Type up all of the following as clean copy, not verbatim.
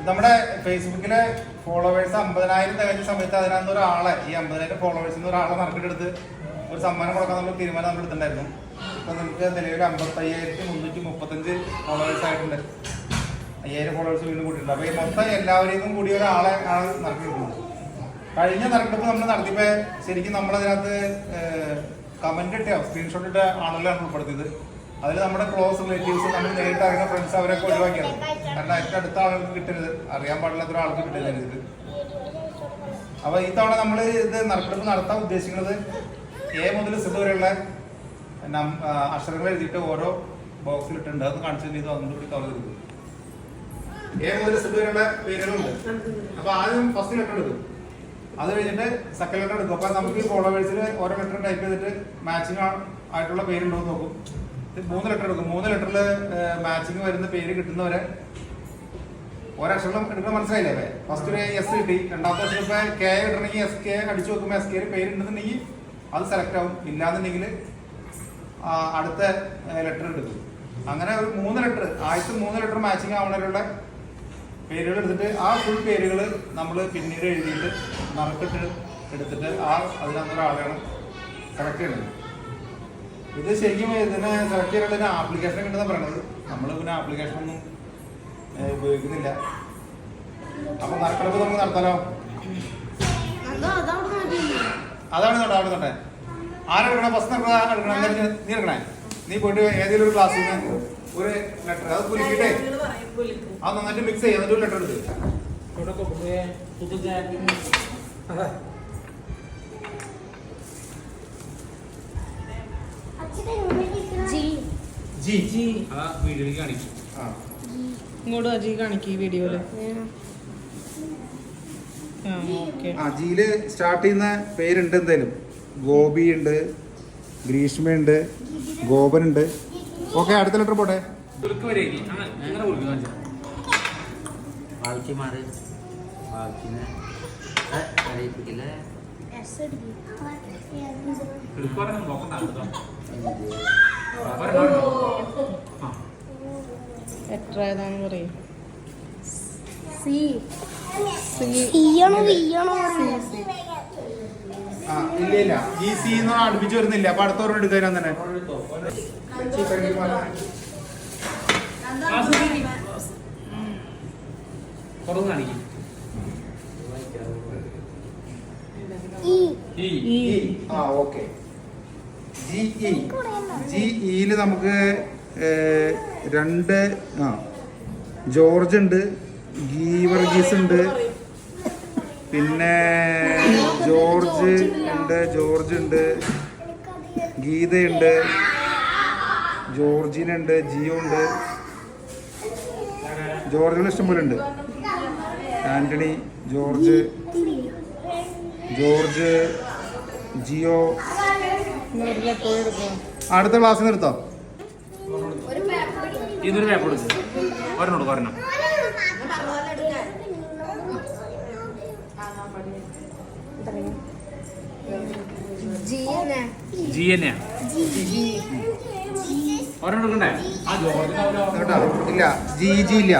നമ്മുടെ ഫേസ്ബുക്കിലെ ഫോളോവേഴ്സ് 50,000 തികഞ്ഞ സമയത്ത് അതിനകത്ത് ഒരാളെ ഈ 50,000 ഫോളോവേഴ്സിന് ഒരാളെ നറുക്കെടുത്ത് ഒരു സമ്മാനം കൊടുക്കാൻ നമ്മൾ തീരുമാനം നമ്മൾ എടുത്തിട്ടുണ്ടായിരുന്നു. ഇപ്പൊ നമുക്ക് നിലവിൽ 55,335 ഫോളോവേഴ്സ് ആയിട്ടുണ്ട്. 5000 ഫോളോവേഴ്സ് വീണ്ടും കൂട്ടിയിട്ടുണ്ട്. അപ്പൊ ഈ മൊത്തം എല്ലാവരെയും കൂടി ഒരാളെ ആണ് നറുക്കെടുക്കുന്നത്. കഴിഞ്ഞ നറുക്കെടുപ്പ് നമ്മൾ നടത്തിയപ്പോ ശരിക്കും നമ്മളതിനകത്ത് കമന്റ് ഇട്ടോ സ്ക്രീൻഷോട്ട് ഇട്ട ആളുകളാണ് ഉൾപ്പെടുത്തിയത്. അതിൽ നമ്മുടെ ക്ലോസ് റിലേറ്റീവ്സ്, നമ്മൾ നേരിട്ട് അറിയുന്ന ഫ്രണ്ട്സ് അവരൊക്കെ ഒഴിവാക്കിയാണ്. കാരണം ഏറ്റവും അടുത്ത ആളുകൾക്ക് കിട്ടരുത്, അറിയാൻ പാടില്ലാത്ത ഒരാൾക്ക് കിട്ടരുത്. അപ്പൊ ഈ തവണ നമ്മൾ ഇത് നറുക്കെടുപ്പ് നടത്താൻ ഉദ്ദേശിക്കുന്നത് A മുതൽ Z വരെയുള്ള അക്ഷരങ്ങൾ എഴുതിയിട്ട് ഓരോ ബോക്സിൽ ഇട്ടുണ്ട്. അത് കാണിച്ചു ചെയ്ത് അതുകൊണ്ട് കവർ ചെയ്തു. A മുതൽ Z വരെയുള്ള പേരുകളുണ്ട്. അപ്പൊ ആദ്യം ഫസ്റ്റ് ലെറ്റർ എടുക്കും, അത് കഴിഞ്ഞിട്ട് സെക്കൻഡ് ലെറ്റർ എടുക്കും. അപ്പൊ നമുക്ക് ഈ ഫോളോവേഴ്സിൽ ഓരോ ലെറ്റർ ടൈപ്പ് ചെയ്തിട്ട് മാച്ചിങ് ആയിട്ടുള്ള പേരുണ്ടോ എന്ന് നോക്കും. 3 ലെറ്റർ എടുക്കും. 3 ലെറ്ററിൽ മാച്ചിങ് വരുന്ന പേര് കിട്ടുന്നവരെ ഒരക്ഷരം എടുക്കണം. മനസ്സിലായില്ലേ? ഫസ്റ്റ് ഒരു S കിട്ടി, രണ്ടാമത്തെ അക്ഷരം ഇപ്പൊ K ഇടണമെങ്കിൽ SK അടിച്ചു നോക്കുമ്പോൾ SK പേര് ഉണ്ടെന്നുണ്ടെങ്കിൽ അത് സെലക്ട് ആവും. ഇല്ലാന്നുണ്ടെങ്കിൽ അടുത്ത ലെറ്റർ എടുക്കും. അങ്ങനെ ഒരു 3 ലെറ്റർ, ആദ്യത്തെ 3 ലെറ്റർ മാച്ചിങ് ആവുന്നവരുടെ പേരുകൾ എടുത്തിട്ട് ആ ഫുൾ പേരുകൾ നമ്മൾ പിന്നീട് എഴുതിയിട്ട് നറുക്കിട്ട് എടുത്തിട്ട് അതിനകത്തൊരാളെയാണ് സെലക്ട് ചെയ്യുന്നത്. ഇത് ശരിക്കും ഇതിനെ സെലക്ട് ചെയ്യാനുള്ള ആപ്ലിക്കേഷൻ കിട്ടുന്ന പറയണത്. നമ്മൾ പിന്നെ ആപ്ലിക്കേഷൻ ഒന്നും ഉപയോഗിക്കുന്നില്ല. അപ്പൊ നറുക്കെടുപ്പ് നമുക്ക് നടത്താലോ? അതാണ് തൊട്ടെ, അവിടെ തൊട്ടെ. ആരെടുക്കണേ? ഫസ്റ്റ് എടുക്കണം. നീ എടുക്കണേ. നീ പോയിട്ട് ഏതെങ്കിലും ഒരു ക്ലാസ്സിൽ നിന്ന് ഒരു ലെറ്റർ അത് കുലുക്കിട്ടേ അത് നന്നായിട്ട് മിക്സ് ചെയ്യാം. എന്നിട്ട് ഒരു ലെറ്റർ എടുത്ത് വീഡിയോയിൽ കാണിക്കും. ഇങ്ങോട്ട് അജി കാണിക്കും ഈ വീഡിയോയില്. ജിയില് സ്റ്റാർട്ട് ചെയ്യുന്ന പേരുണ്ട്. എന്തായാലും ഗോപി ഉണ്ട്, ഗ്രീഷ്മയുണ്ട്, ഗോപനുണ്ട്. ഓക്കെ, അടുത്ത ലെറ്റർ പോട്ടെ. എത്ര ഏതാന്ന് പറയും? ഇല്ല ഈ സി അടുപ്പിച്ച് വരുന്നില്ല. അപ്പൊ അടുത്തവരോട് എടുക്കാൻ തന്നെ ജിയില് നമുക്ക് 2 ജോർജ് ഉണ്ട്, ഗീവർഗീസ് ഉണ്ട്, പിന്നെ ജോർജ് ഉണ്ട്, ഗീതയുണ്ട്, ജോർജിനുണ്ട്, ജിയോ ഉണ്ട്. ജോർജിന് ഇഷ്ടംപോലെ ഉണ്ട്. ആന്റണി, ജോർജ്, ജിയോ. അടുത്ത ക്ലാസ്സിൽ നിർത്തോ? ഇതൊരു പേപ്പർ എടുക്കും. ഒരെണ്ണോട് ഒരെണ്ണം. ജി തന്നെയാ. ഒരെണ്ണം എടുക്കണ്ടേ? കേട്ടോ? ഇല്ല, ജി ഇല്ല.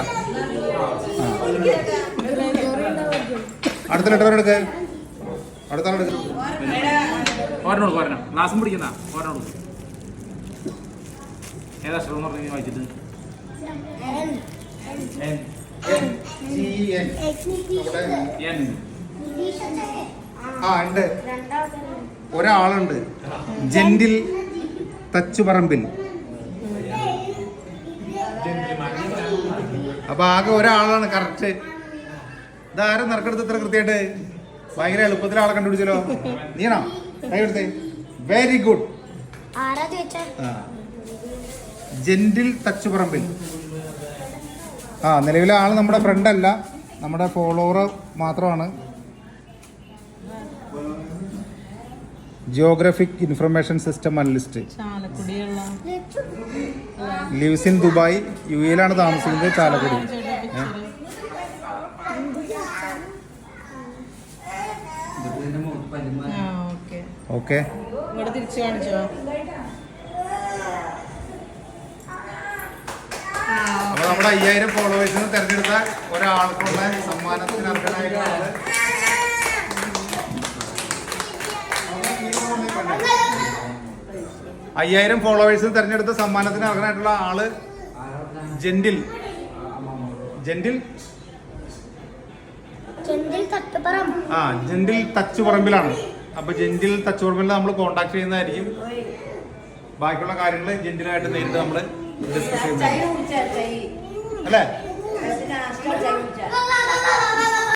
അടുത്ത ലെറ്റർ എടുക്ക. അടുത്ത ആളെടുക്ക. ഒരെണ്ണോട് ഒരെണ്ണം. ക്ലാസ്സും പിടിക്കുന്ന ഒരെണ്ണോട്. ഏതാ ശ്രമം പറഞ്ഞു വായിച്ചിട്ട്? ഉണ്ട്. ഒരാളുണ്ട്, ജെന്റിൽ തച്ചുപറമ്പിൽ. അപ്പൊ ആകെ ഒരാളാണ് കറക്റ്റ്. ഇതാരും നറുക്കെടുത്ത് ഇത്ര കൃത്യമായിട്ട് ഭയങ്കര എളുപ്പത്തിൽ ആളെ കണ്ടുപിടിച്ചല്ലോ. നീണോ കൈയെടുത്തേ? Very good. ജെന്റിൽ തച്ചുപറമ്പിൽ. നിലവിലെ ആള് നമ്മുടെ ഫ്രണ്ട് അല്ല, നമ്മുടെ ഫോളോവർ മാത്രമാണ്. Geographic information system analyst. Lives in Dubai, UAE താമസിക്കുന്നത്. ചാലക്കുടി. ഓക്കെ, തിരിച്ചു കാണിച്ചോ? അപ്പൊ നമ്മുടെ 5000 ഫോളോവേഴ്സിന് തെരഞ്ഞെടുത്ത ഒരാൾക്കുള്ള സമ്മാനത്തിന് അർഹനായിട്ടുള്ള ആള് 5000 ഫോളോവേഴ്സിന് തെരഞ്ഞെടുത്ത സമ്മാനത്തിന് അർഹനായിട്ടുള്ള ആള് ജെന്റിൽ ജെന്റിൽ തച്ചുപറമ്പിലാണ്. അപ്പൊ ജെന്റിൽ തച്ചുപറമ്പിൽ നമ്മൾ കോണ്ടാക്ട് ചെയ്യുന്നതായിരിക്കും. ബാക്കിയുള്ള കാര്യങ്ങൾ ജെന്റിലായിട്ട് നേരിട്ട് നമ്മൾ ഡിസ്കസ് ചെയ്യുന്നതായിരിക്കും അല്ലേ?